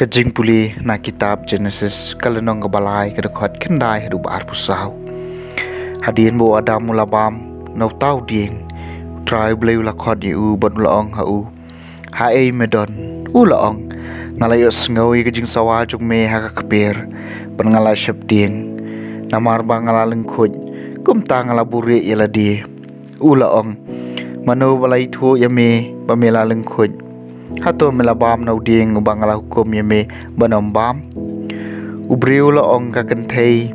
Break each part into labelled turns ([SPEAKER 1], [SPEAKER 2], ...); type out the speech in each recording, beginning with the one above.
[SPEAKER 1] Kajing puli na kitab Genesis kalenong kabalay kadakot kenday hadu baar pusaw. Hadien bo Adam mulabam nau tau ding try bleu lakot yu bon laong hau. Ha ei medon u laong ngalayo sngawi kajing sawa jung me ha kapir ban ngala shep ding namar ba ngala lengkhoj kum ta ngala buri yala di u laong mano balai thu yame bamela lengkhoj hato melabam nau ding bangala hukum yame banom bam ubriu la ong ka kanthei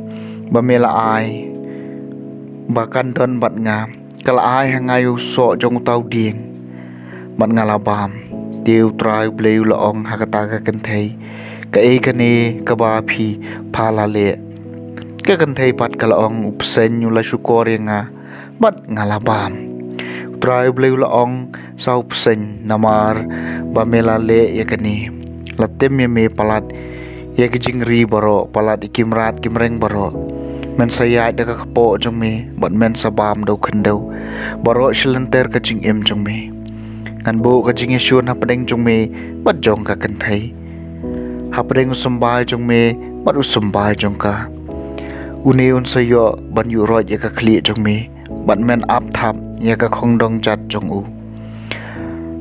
[SPEAKER 1] bamela ai bakan don bat nga kala ai hangayu so jong tau ding bat ngala bam tiu trai bleu la ong hakata ka kanthei ka e kane ka ba phi phala le ka kanthei pat kala ong upsen yu la shukor nga bat ngala bam trai bleu la ong sau psen namar bamela le yakani latem yame palat yakijing ri baro palat ikimrat kimreng baro men saya da ka po jongme bat men sabam do khendo baro shilenter ka jing em jongme ngan bo ka jing shun hapdeng jongme bat jong ka kan thai hapdeng usumbai jongme bat usumbai jongka uneun sayo ban yu roj ya ka khli jongme bat men ap thap ya ka khongdong chat jong u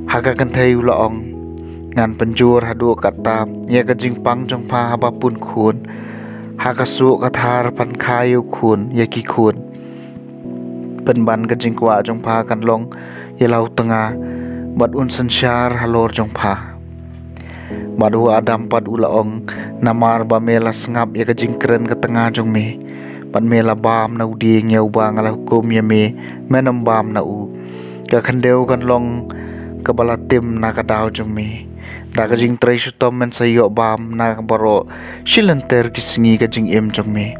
[SPEAKER 1] haka kan thai la ong ngan penjur hadu kata ya ka jing pang jong pha ba pun khun haka su ka thar pan khayu khun ya ki khun pen ban ka jing kwa jong pha kan long ya lau tanga bat un sanshar halor jong pha madu Adam pad ula ong namar ba mela sngap ya ka jing kren ka tanga jong me pat mela bam nau ding yau ba ngala hukum ya me menam bam na u ka khandeu kan long ka balatim na ka daw jong me da ka jing trai sutom men sayo bam na baro shilenter kisngi ka jing em jong me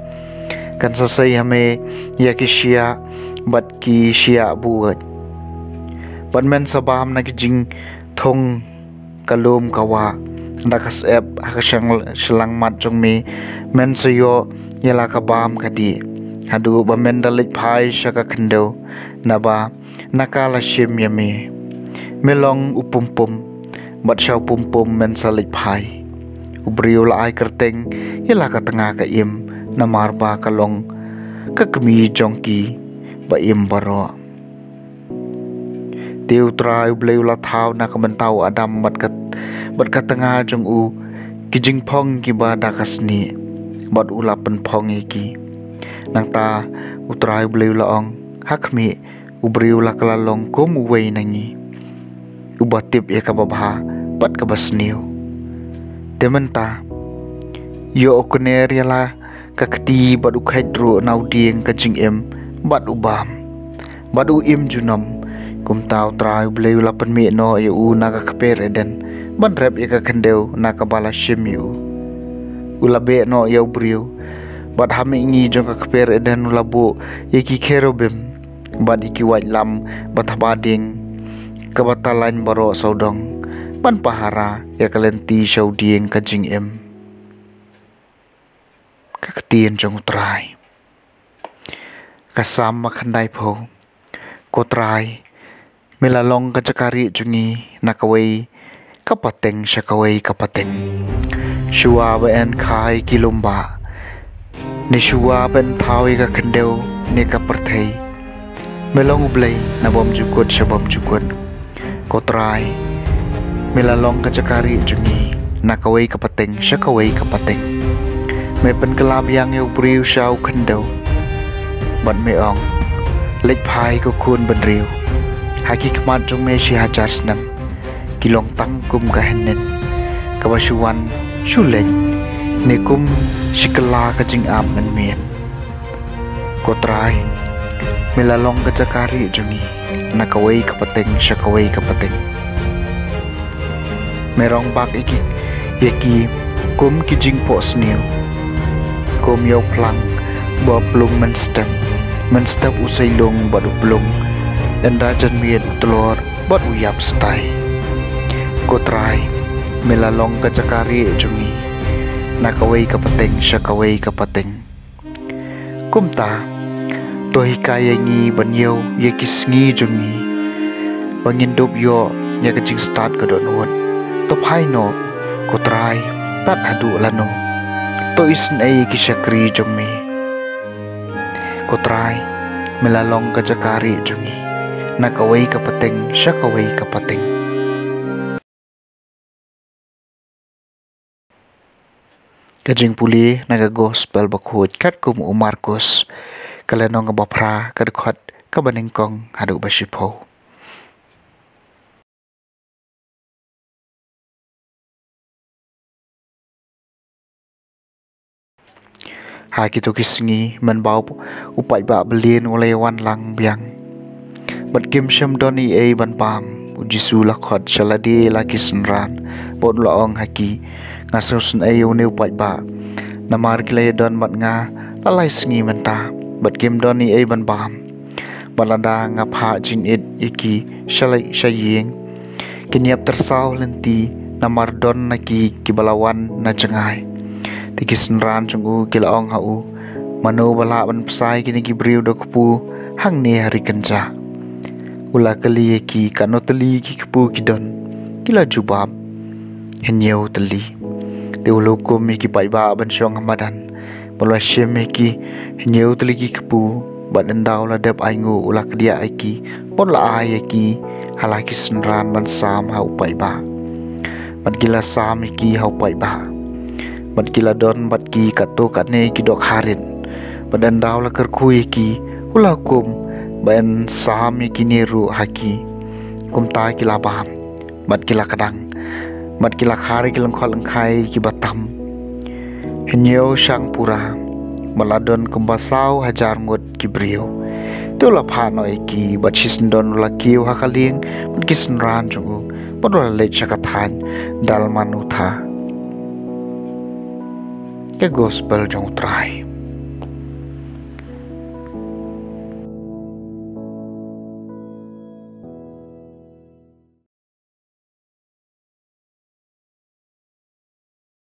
[SPEAKER 1] kan sa sai hame ya ki shia bat ki shia buat ban men sabam na ki jing thong kalum kawa da ka sep ha shlang mat jong me men sayo yala ka bam ka di hadu ba men dalit phai shaka khando na ba nakala shim ya me melong upumpum bat shau pumpum men salit phai ubriu la ai kerteng yala ka tanga ka im namar ba kalong ka kmi jongki ba im baro tiu trai bleu la thau na ka mentau Adam bat ka tanga jong u kijing phong ki ba dakasni bat ula pen phong iki nang ta utrai bleu la ong hakmi ubriu la kalalong kum uwei nangi ubatip ya ka babha pat ka basniu tementa yo okuner yala ka kti bat ukhaidru nau ding ka jing em bat ubam bat u im junam kum tau trai bleu la pen me no ya u na ka kper eden ban rep ya ka khandeu na ka bala shimiu ulabe no ya ubriu bat hame ngi jong ka kper eden ulabo yaki kerobim bat iki waj lam bat habading ka batalan baro saudong ban pahara ya kalenti sauding ka jing em ka ktien jong trai kasam makhandai pho ko trai melalong ka jakari jungi nakawai kapateng syakawai kapateng shua ba en khai kilomba ni shua ben thawi ka khandeu ni ka perthei melong ublei na bom jukut shabom jukut ko trai melalong ka jakari jungi nakaway kapating syakaway kapating may penkelab yang yêu briu sao khendo bận mê ong lệch phai của khuôn bần riu hai khi kmat trong mê si hajar snam kilong tang kum kahenin kabasuan shulen ne kum sikala ka jing am nan mien ko trai melalong ka jakari jungi nakaway kapating syakaway kapating merong bak iki yaki kum ki jing po snew kum yo plang bo plung men step usai long badu plung enda jan mien utlor bot uyap stai ko trai melalong ka jakari jungi nakaway kapating syakaway kapating kumta to hikaya ngi banyo yekis ngi jungi bangin dop yo ya ka jing start ka don won to phai no ko trai tat adu lano to isn ai ki syakri jungmi ko trai melalong ka jakari jungi nakaway kapating syakaway kapating kajing puli naga gospel bakhut kat kum Markus kalenong bapra kadkhot kabaningkong hadu basipo ha kitu kisngi man bau upai ba belien oleh wan lang biang bat kim sham doni e ban pam ujisu lakhot shaladi laki senran bod laong haki ngasun e une upai ba namar kile don mat nga lalai sngi menta bat kim doni e ban pam balada ngapha jin it iki shalai shaying kinyap tersau lenti namar don naki kibalawan na jangai tikis ran chungu kilaong hau mano bala ban psai kini gibriu dokpu hang ne hari kenja ula kali ki kanoteli ki kpu kidon kila jubab henyau teli teolokum mi ki paiba ban syong hamadan balwa syeme ki henyau teli ki kpu ban endau la dep aingu ula kedia aiki pon la ai ki halaki senran ban sam hau paiba ban gila sam ki hau paiba bat kila don bat ki kato katne ki dok harin badan daw la kerkui ki ulakum ban sahami ki neru haki kum ta kila baham bat kila kadang bat kila khari ki langkhol langkhai ki batam henyau sang pura maladon kumbasau hajar ngot ki brio tu la phanoi ki bat sisndon la kiu hakaling bat kisnran jungu bodol le chakathan dalmanutha ke gospel jong trai